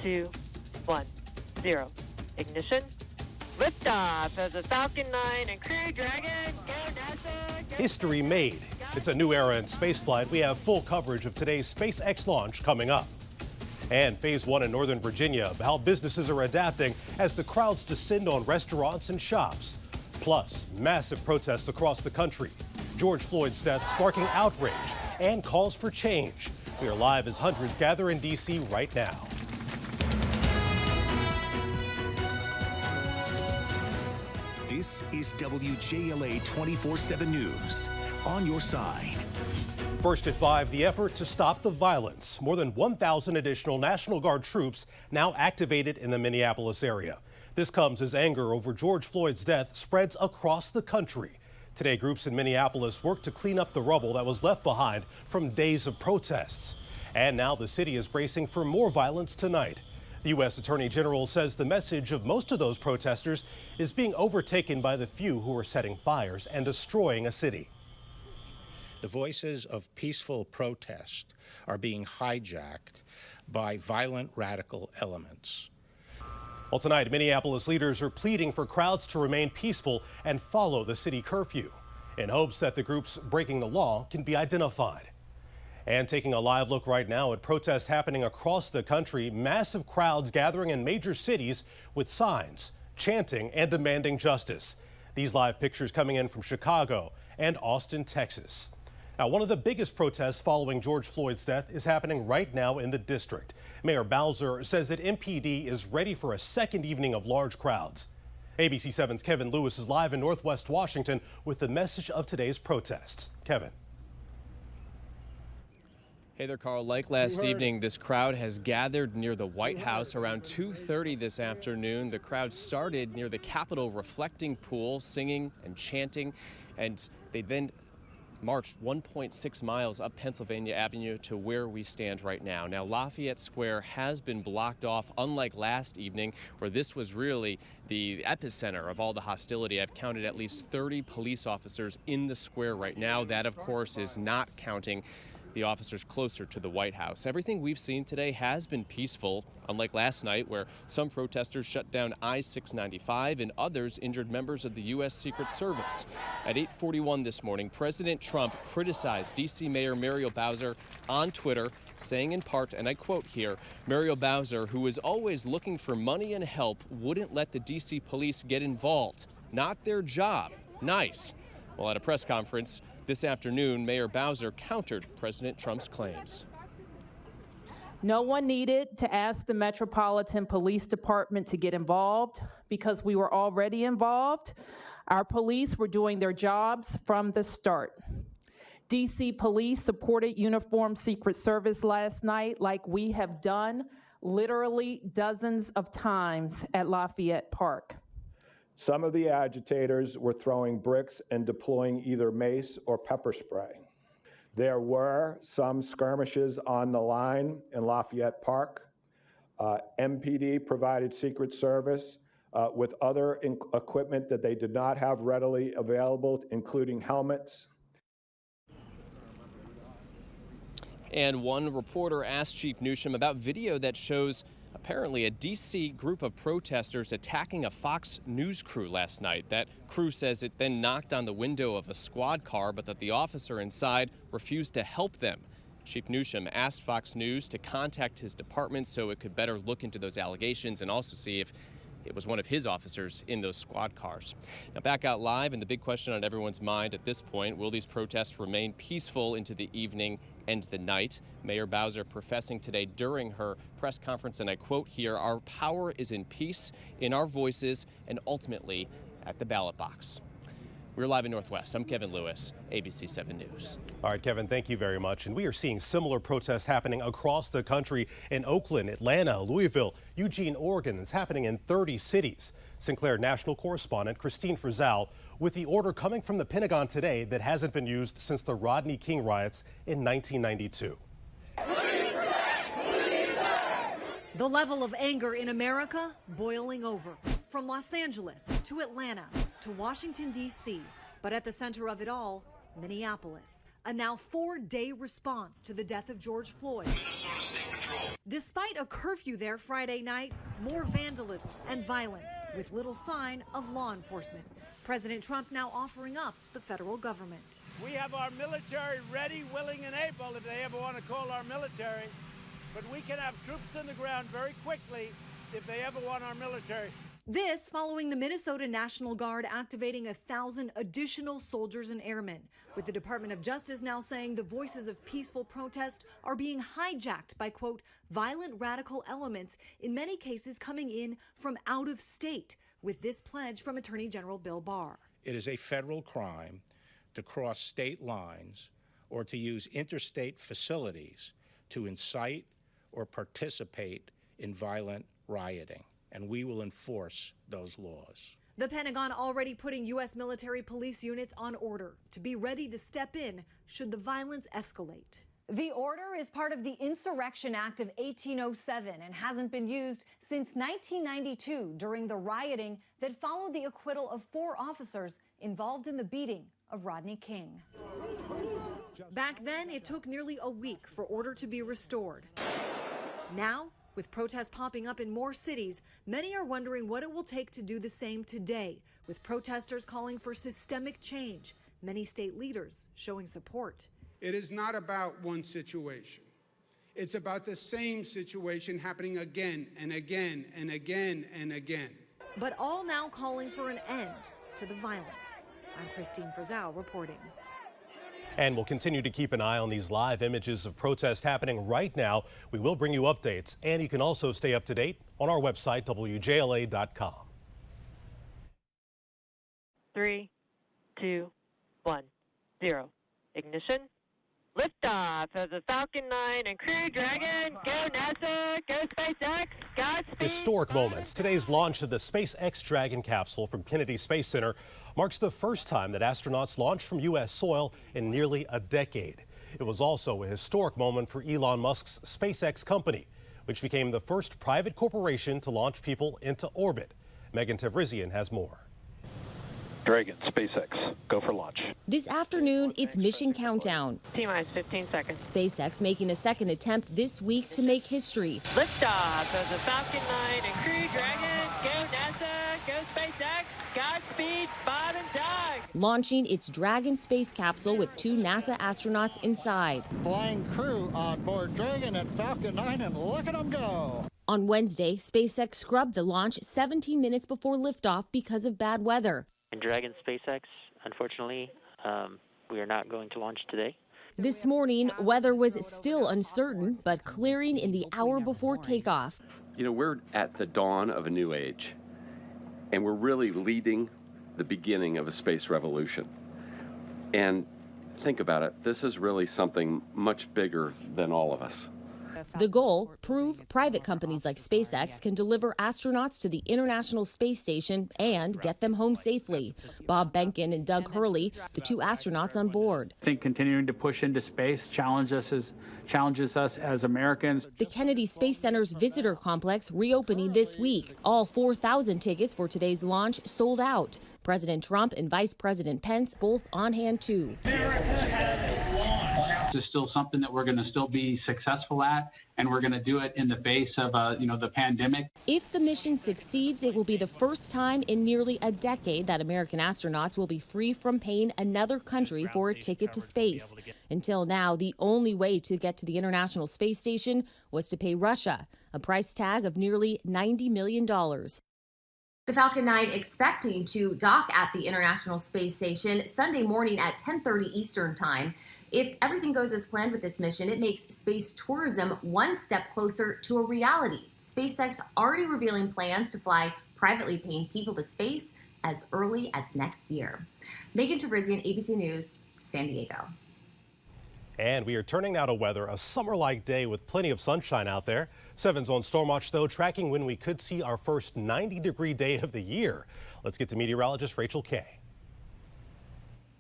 2, 1, 0. Ignition. Liftoff of the Falcon 9 and Crew Dragon. Go NASA. Go History made. It's a new era in spaceflight. We have full coverage of today's SpaceX launch coming up. And Phase 1 in Northern Virginia, how businesses are adapting as the crowds descend on restaurants and shops. Plus, massive protests across the country. George Floyd's death sparking outrage and calls for change. We are live as hundreds gather in D.C. right now. This is WJLA 24/7 News. On your side. First at 5, the effort to stop the violence. More than 1,000 additional National Guard troops now activated in the Minneapolis area. This comes as anger over George Floyd's death spreads across the country. Today, groups in Minneapolis worked to clean up the rubble that was left behind from days of protests. And now the city is bracing for more violence tonight. The U.S. Attorney General says the message of most of those protesters is being overtaken by the few who are setting fires and destroying a city. The voices of peaceful protest are being hijacked by violent radical elements. Well, tonight, Minneapolis leaders are pleading for crowds to remain peaceful and follow the city curfew in hopes that the groups breaking the law can be identified. And taking a live look right now at protests happening across the country, massive crowds gathering in major cities with signs, chanting, and demanding justice. These live pictures coming in from Chicago and Austin, Texas. Now, one of the biggest protests following George Floyd's death is happening right now in the district. Mayor Bowser says that MPD is ready for a second evening of large crowds. ABC 7's Kevin Lewis is live in Northwest Washington with the message of today's protest. Kevin. Hey there, Carl. Like last evening, this crowd has gathered near the White House around 2:30 this afternoon. The crowd started near the Capitol reflecting pool, singing and chanting, and they then marched 1.6 miles up Pennsylvania Avenue to where we stand right now. Now, Lafayette Square has been blocked off, unlike last evening, where this was really the epicenter of all the hostility. I've counted at least 30 police officers in the square right now. That, of course, is not counting the officers closer to the White House. Everything we've seen today has been peaceful, unlike last night where some protesters shut down I-695 and others injured members of the U.S. Secret Service. At 8:41 this morning, President Trump criticized D.C. Mayor Muriel Bowser on Twitter, saying in part, and I quote here, Muriel Bowser, who is always looking for money and help, wouldn't let the D.C. police get involved. Not their job. Nice. Well, at a press conference this afternoon, Mayor Bowser countered President Trump's claims. No one needed to ask the Metropolitan Police Department to get involved because we were already involved. Our police were doing their jobs from the start. DC police supported Uniformed Secret Service last night like we have done literally dozens of times at Lafayette Park. Some of the agitators were throwing bricks and deploying either mace or pepper spray. There were some skirmishes on the line in Lafayette Park. MPD provided Secret Service with other equipment that they did not have readily available, including helmets. And one reporter asked Chief Newsham about video that shows apparently a D.C. group of protesters attacking a Fox News crew last night. That crew says it then knocked on the window of a squad car, but that the officer inside refused to help them. Chief Newsham asked Fox News to contact his department so it could better look into those allegations and also see if it was one of his officers in those squad cars. Now back out live, and the big question on everyone's mind at this point, will these protests remain peaceful into the evening and the night? Mayor Bowser professing today during her press conference, and I quote here, "Our power is in peace, in our voices, and ultimately at the ballot box." We're live in Northwest. I'm Kevin Lewis, ABC 7 News. All right, Kevin, thank you very much. And we are seeing similar protests happening across the country in Oakland, Atlanta, Louisville, Eugene, Oregon. It's happening in 30 cities. Sinclair national correspondent Christine Frizzell with the order coming from the Pentagon today that hasn't been used since the Rodney King riots in 1992. The level of anger in America boiling over. From Los Angeles to Atlanta to Washington, D.C., but at the center of it all, Minneapolis, a now 4-day response to the death of George Floyd. Despite a curfew there Friday night, more vandalism and violence with little sign of law enforcement. President Trump now offering up the federal government. We have our military ready, willing, and able if they ever want to call our military. But we can have troops in the ground very quickly if they ever want our military. This following the Minnesota National Guard activating 1,000 additional soldiers and airmen, with the Department of Justice now saying the voices of peaceful protest are being hijacked by, quote, violent radical elements, in many cases coming in from out of state, with this pledge from Attorney General Bill Barr. It is a federal crime to cross state lines or to use interstate facilities to incite or participate in violent rioting, and we will enforce those laws. The Pentagon already putting U.S. military police units on order to be ready to step in should the violence escalate. The order is part of the Insurrection Act of 1807 and hasn't been used since 1992 during the rioting that followed the acquittal of 4 officers involved in the beating of Rodney King. Back then, it took nearly a week for order to be restored. Now, with protests popping up in more cities, many are wondering what it will take to do the same today, with protesters calling for systemic change, many state leaders showing support. It is not about one situation. It's about the same situation happening again and again and again and again. But all now calling for an end to the violence. I'm Christine Frizzell reporting. And we'll continue to keep an eye on these live images of protest happening right now. We will bring you updates, and you can also stay up to date on our website, WJLA.com. 3, 2, 1, 0. Ignition. Liftoff of the Falcon 9 and Crew Dragon. Go NASA, go SpaceX, Godspeed. Historic moments. Today's launch of the SpaceX Dragon capsule from Kennedy Space Center marks the first time that astronauts launched from U.S. soil in nearly a decade. It was also a historic moment for Elon Musk's SpaceX company, which became the first private corporation to launch people into orbit. Megan Tevrizian has more. Dragon, SpaceX, go for launch. This afternoon, it's mission countdown. T-minus 15 seconds. SpaceX making a second attempt this week to make history. Liftoff of the Falcon 9 and Crew Dragon. Go NASA, go SpaceX, Godspeed, Bob and Doug. Launching its Dragon space capsule with 2 NASA astronauts inside. Flying crew on board Dragon and Falcon 9, and look at them go. On Wednesday, SpaceX scrubbed the launch 17 minutes before liftoff because of bad weather. In Dragon SpaceX, unfortunately, we are not going to launch today. This morning, weather was still uncertain, but clearing in the hour before takeoff. You know, we're at the dawn of a new age, and we're really leading the beginning of a space revolution. And think about it, this is really something much bigger than all of us. The goal, prove private companies like SpaceX can deliver astronauts to the International Space Station and get them home safely. Bob Behnken and Doug Hurley, the 2 astronauts on board. I think continuing to push into space challenges us as Americans. The Kennedy Space Center's visitor complex reopening this week. All 4,000 tickets for today's launch sold out. President Trump and Vice President Pence both on hand too. This is still something that we're going to still be successful at, and we're going to do it in the face of the pandemic. If the mission succeeds, it will be the first time in nearly a decade that American astronauts will be free from paying another country for a ticket to space. Until now, the only way to get to the International Space Station was to pay Russia, a price tag of nearly $90 million. The Falcon 9 expecting to dock at the International Space Station Sunday morning at 10:30 Eastern Time. If everything goes as planned with this mission, it makes space tourism one step closer to a reality. SpaceX already revealing plans to fly privately paying people to space as early as next year. Megan Tevrizian, ABC News, San Diego. And we are turning now to weather, a summer-like day with plenty of sunshine out there. 7's on Storm Watch, though, tracking when we could see our first 90-degree day of the year. Let's get to meteorologist Rachel Kay.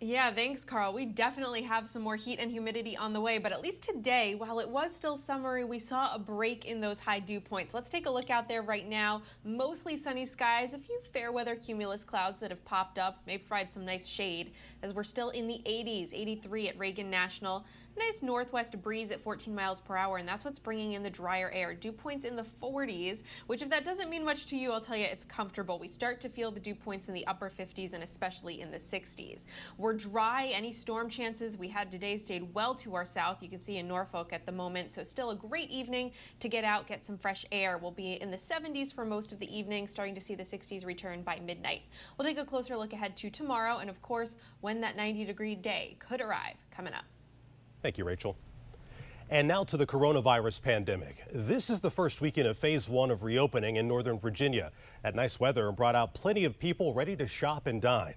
Yeah, thanks, Carl. We definitely have some more heat and humidity on the way, but at least today, while it was still summery, we saw a break in those high dew points. Let's take a look out there right now. Mostly sunny skies, a few fair weather cumulus clouds that have popped up may provide some nice shade as we're still in the 80s, 83 at Reagan National. nice northwest breeze at 14 miles per hour, and that's what's bringing in the drier air. Dew points in the 40s, which if that doesn't mean much to you, I'll tell you it's comfortable. We start to feel the dew points in the upper 50s and especially in the 60s. We're dry. Any storm chances we had today stayed well to our south. You can see in Norfolk at the moment, so still a great evening to get out, get some fresh air. We'll be in the 70s for most of the evening, starting to see the 60s return by midnight. We'll take a closer look ahead to tomorrow and, of course, when that 90-degree day could arrive coming up. Thank you, Rachel. And now to the coronavirus pandemic. This is the first weekend of phase 1 of reopening in Northern Virginia. That nice weather brought out plenty of people ready to shop and dine.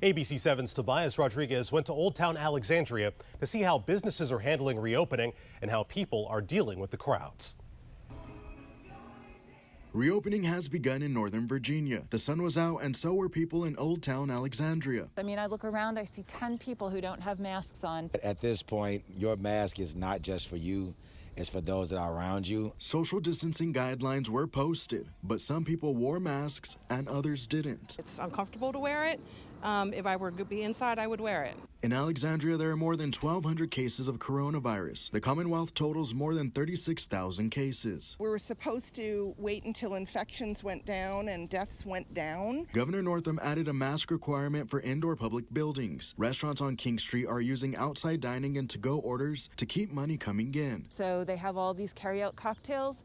ABC 7's Tobias Rodriguez went to Old Town Alexandria to see how businesses are handling reopening and how people are dealing with the crowds. Reopening has begun in Northern Virginia. The sun was out and so were people in Old Town Alexandria. I mean, I look around, I see 10 people who don't have masks on. At this point, your mask is not just for you, it's for those that are around you. Social distancing guidelines were posted, but some people wore masks and others didn't. It's uncomfortable to wear it. If I were to be inside, I would wear it. In Alexandria, there are more than 1,200 cases of coronavirus. The Commonwealth totals more than 36,000 cases. We were supposed to wait until infections went down and deaths went down. Governor Northam added a mask requirement for indoor public buildings. Restaurants on King Street are using outside dining and to-go orders to keep money coming in. So they have all these carry-out cocktails,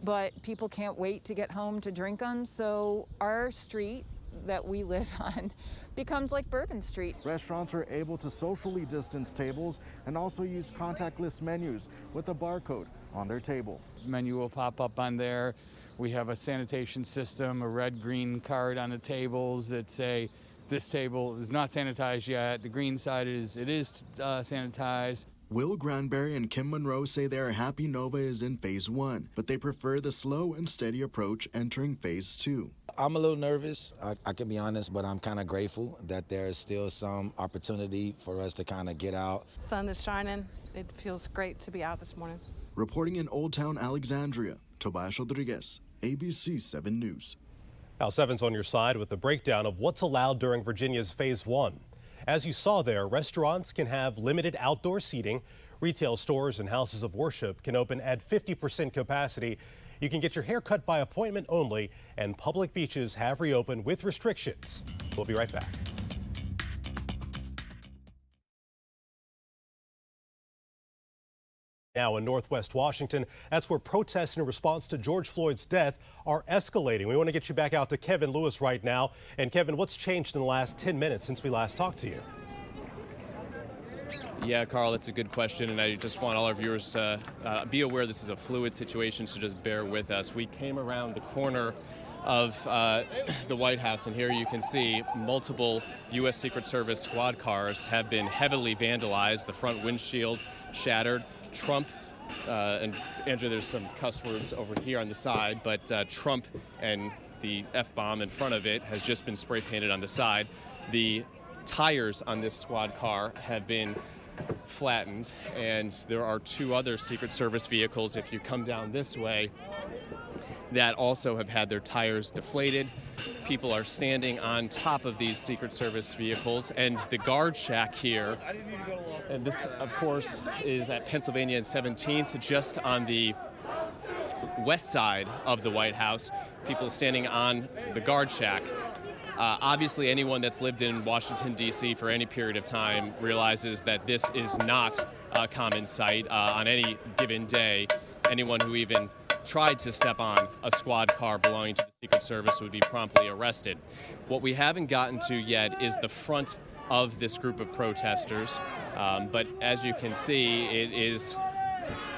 but people can't wait to get home to drink them. So our street that we live on becomes like Bourbon Street. Restaurants are able to socially distance tables and also use contactless menus with a barcode on their table. Menu will pop up on there. We have a sanitation system, a red-green card on the tables that say this table is not sanitized yet. The green side it is sanitized. Will Granberry and Kim Monroe say they are happy Nova is in phase 1, but they prefer the slow and steady approach entering phase 2. I'm a little nervous, I can be honest, but I'm kind of grateful that there is still some opportunity for us to kind of get out. Sun is shining. It feels great to be out this morning. Reporting in Old Town Alexandria, Tobias Rodriguez, ABC 7 News. Now 7's on your side with a breakdown of what's allowed during Virginia's phase 1. As you saw there, restaurants can have limited outdoor seating. Retail stores and houses of worship can open at 50% capacity. You can get your hair cut by appointment only, and public beaches have reopened with restrictions. We'll be right back. Now in Northwest Washington, that's where protests in response to George Floyd's death are escalating. We want to get you back out to Kevin Lewis right now. And Kevin, what's changed in the last 10 minutes since we last talked to you? Yeah, Carl, that's a good question, and I just want all our viewers to be aware this is a fluid situation, so just bear with us. We came around the corner of the White House, and here you can see multiple U.S. Secret Service squad cars have been heavily vandalized, the front windshield shattered. Trump, and Andrew, there's some cuss words over here on the side, but Trump and the F-bomb in front of it has just been spray painted on the side. The tires on this squad car have been flattened, and there are 2 other Secret Service vehicles, if you come down this way, that also have had their tires deflated. People are standing on top of these Secret Service vehicles, and the guard shack here, and this, of course, is at Pennsylvania and 17th, just on the west side of the White House. People standing on the guard shack. Obviously, anyone that's lived in Washington, D.C. for any period of time realizes that this is not a common sight on any given day. Anyone who even tried to step on a squad car belonging to the Secret Service would be promptly arrested. What we haven't gotten to yet is the front of this group of protesters, but as you can see, it is,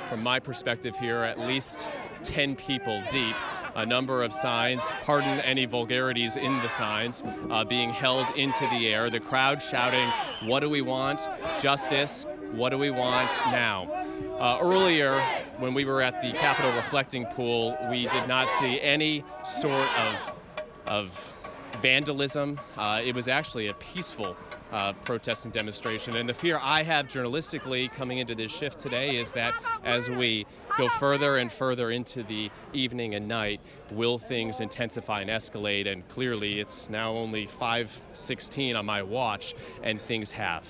from my perspective here, at least 10 people deep. A number of signs, pardon any vulgarities in the signs, being held into the air. The crowd shouting, "What do we want? Justice. What do we want now?" Earlier, when we were at the Capitol reflecting pool, we did not see any sort of vandalism. It was actually a peaceful protest and demonstration. And the fear I have journalistically coming into this shift today is that as we go further and further into the evening and night, will things intensify and escalate? And clearly it's now only 5:16 on my watch, and things have.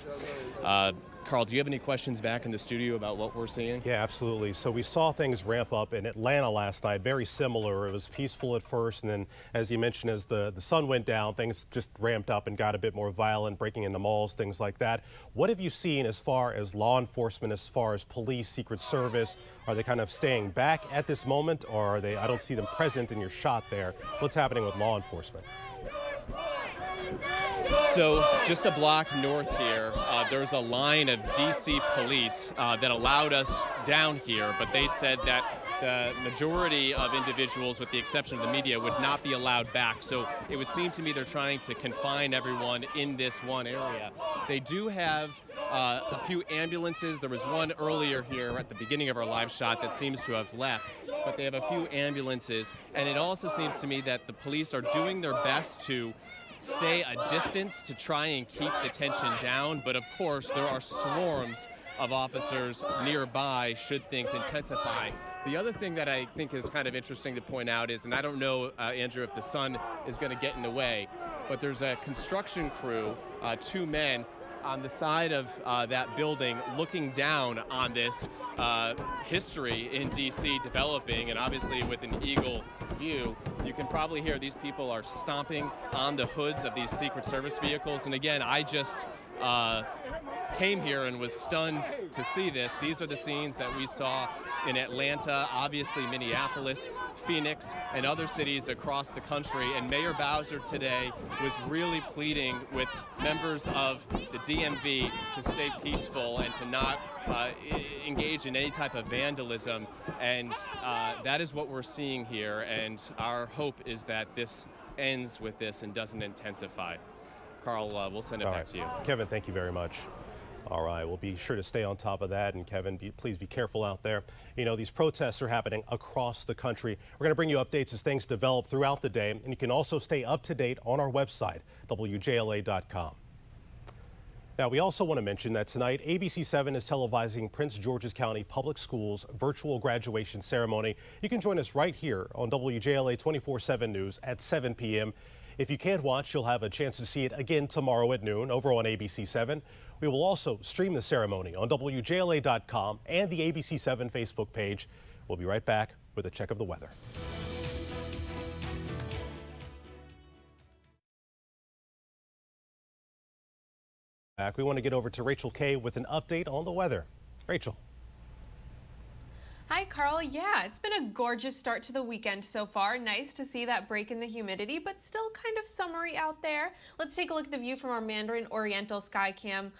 Carl, do you have any questions back in the studio about what we're seeing? Yeah, absolutely. So we saw things ramp up in Atlanta last night, very similar. It was peaceful at first, and then, as you mentioned, as the sun went down, things just ramped up and got a bit more violent, breaking into malls, things like that. What have you seen as far as law enforcement, as far as police, Secret Service? Are they kind of staying back at this moment, or are they, I don't see them present in your shot there. What's happening with law enforcement? So just a block north here, there's a line of DC police that allowed us down here, but they said that the majority of individuals, with the exception of the media, would not be allowed back. So it would seem to me they're trying to confine everyone in this one area. They do have a few ambulances. There was one earlier here at the beginning of our live shot that seems to have left, but they have a few ambulances. And it also seems to me that the police are doing their best to stay a distance to try and keep the tension down, but of course there are swarms of officers nearby should things intensify. The other thing that I think is kind of interesting to point out is, and I don't know, Andrew, if the sun is going to get in the way, but there's a construction crew, 2 men, on the side of that building looking down on this history in DC developing, and obviously with an eagle view. You can probably hear these people are stomping on the hoods of these Secret Service vehicles. And again, I just came here and was stunned to see this. These are the scenes that we saw in Atlanta, obviously Minneapolis, Phoenix, and other cities across the country. And Mayor Bowser today was really pleading with members of the DMV to stay peaceful and to not engage in any type of vandalism. And that is what we're seeing here. And our hope is that this ends with this and doesn't intensify. Carl, we'll send it back to you. Kevin, thank you very much. All right, we'll be sure to stay on top of that. And Kevin, please be careful out there. You know, these protests are happening across the country. We're going to bring you updates as things develop throughout the day. And you can also stay up to date on our website, WJLA.com. Now, we also want to mention that tonight, ABC7 is televising Prince George's County Public Schools' virtual graduation ceremony. You can join us right here on WJLA 24/7 News at 7 p.m. If you can't watch, you'll have a chance to see it again tomorrow at noon over on ABC7. We will also stream the ceremony on WJLA.com and the ABC7 Facebook page. We'll be right back with a check of the weather. We want to get over to Rachel Kay with an update on the weather. Rachel. Hi, Carl. Yeah, it's been a gorgeous start to the weekend so far. Nice to see that break in the humidity, but still kind of summery out there. Let's take a look at the view from our Mandarin Oriental Skycam.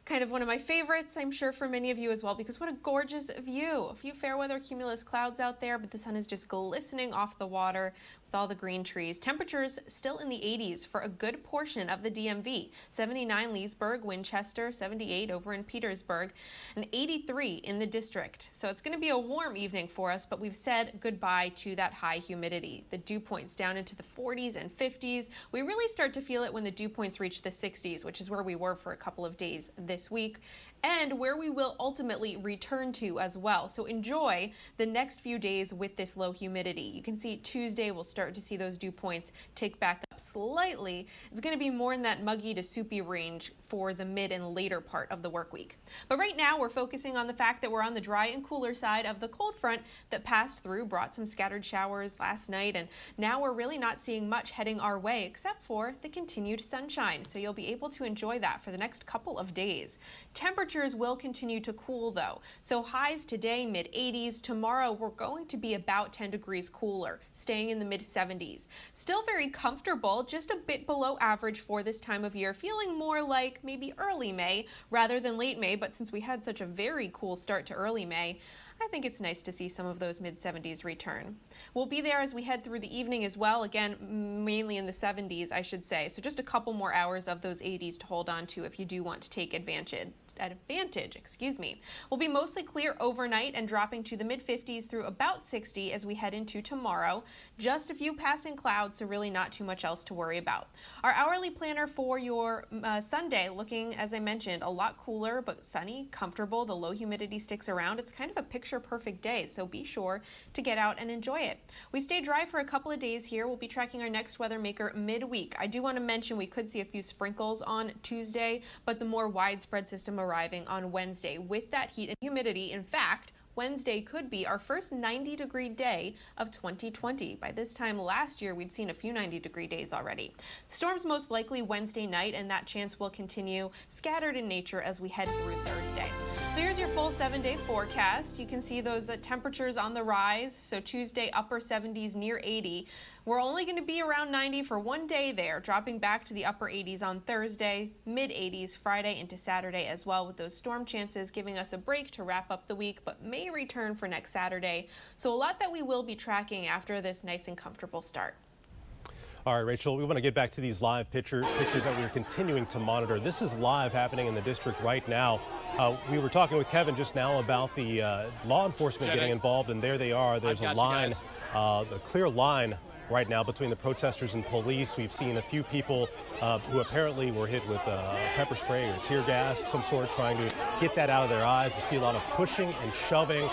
Kind of one of my favorites, I'm sure, for many of you as well, because what a gorgeous view. A few fair weather cumulus clouds out there, but the sun is just glistening off the water with all the green trees. Temperatures still in the 80s for a good portion of the DMV. 79 Leesburg, Winchester, 78 over in Petersburg, and 83 in the district. So it's going to be a warm evening for us, but we've said goodbye to that high humidity. The dew points down into the 40s and 50s. We really start to feel it when the dew points reach the 60s, which is where we were for a couple of days this week, and where we will ultimately return to as well. So enjoy the next few days with this low humidity. You can see Tuesday we'll start to see those dew points tick back up slightly. It's going to be more in that muggy to soupy range for the mid and later part of the work week. But right now we're focusing on the fact that we're on the dry and cooler side of the cold front that passed through, brought some scattered showers last night, and now we're really not seeing much heading our way except for the continued sunshine. So you'll be able to enjoy that for the next couple of days. Temperatures will continue to cool though. So highs today, mid 80s. Tomorrow we're going to be about 10 degrees cooler, staying in the mid 70s. Still very comfortable, just a bit below average for this time of year, feeling more like maybe early May rather than late May. But since we had such a very cool start to early May, I think it's nice to see some of those mid-70s return. We'll be there as we head through the evening as well, again, mainly in the 70s, I should say. So just a couple more hours of those 80s to hold on to if you do want to take advantage. We'll be mostly clear overnight and dropping to the mid-50s through about 60 as we head into tomorrow. Just a few passing clouds, so really not too much else to worry about. Our hourly planner for your Sunday looking, as I mentioned, a lot cooler but sunny, comfortable. The low humidity sticks around. It's kind of a picture picture-perfect day, so be sure to get out and enjoy it. We stay dry for a couple of days here. We'll be tracking our next weather maker midweek. I do want to mention we could see a few sprinkles on Tuesday, but the more widespread system arriving on Wednesday with that heat and humidity. In fact, Wednesday could be our first 90-degree day of 2020. By this time last year, we'd seen a few 90-degree days already. Storms most likely Wednesday night, and that chance will continue scattered in nature as we head through Thursday. So here's your full 7-day forecast. You can see those temperatures on the rise. So Tuesday, upper 70s, near 80. We're only going to be around 90 for one day there, dropping back to the upper 80s on Thursday, mid-80s Friday into Saturday as well, with those storm chances giving us a break to wrap up the week, but may return for next Saturday. So a lot that we will be tracking after this nice and comfortable start. All right, Rachel, we want to get back to these live pictures that we're continuing to monitor. This is live happening in the district right now. We were talking with Kevin just now about the law enforcement getting involved, and there they are. There's a line, a clear line right now between the protesters and police. We've seen a few people who apparently were hit with pepper spray or tear gas of some sort, trying to get that out of their eyes. We see a lot of pushing and shoving,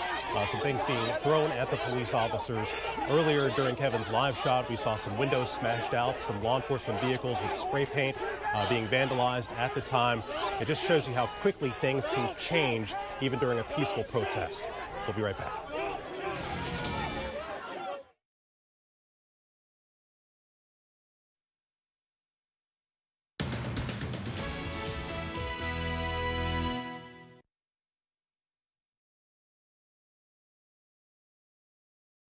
some things being thrown at the police officers. Earlier during Kevin's live shot, we saw some windows smashed out, some law enforcement vehicles with spray paint being vandalized at the time. It just shows you how quickly things can change even during a peaceful protest. We'll be right back.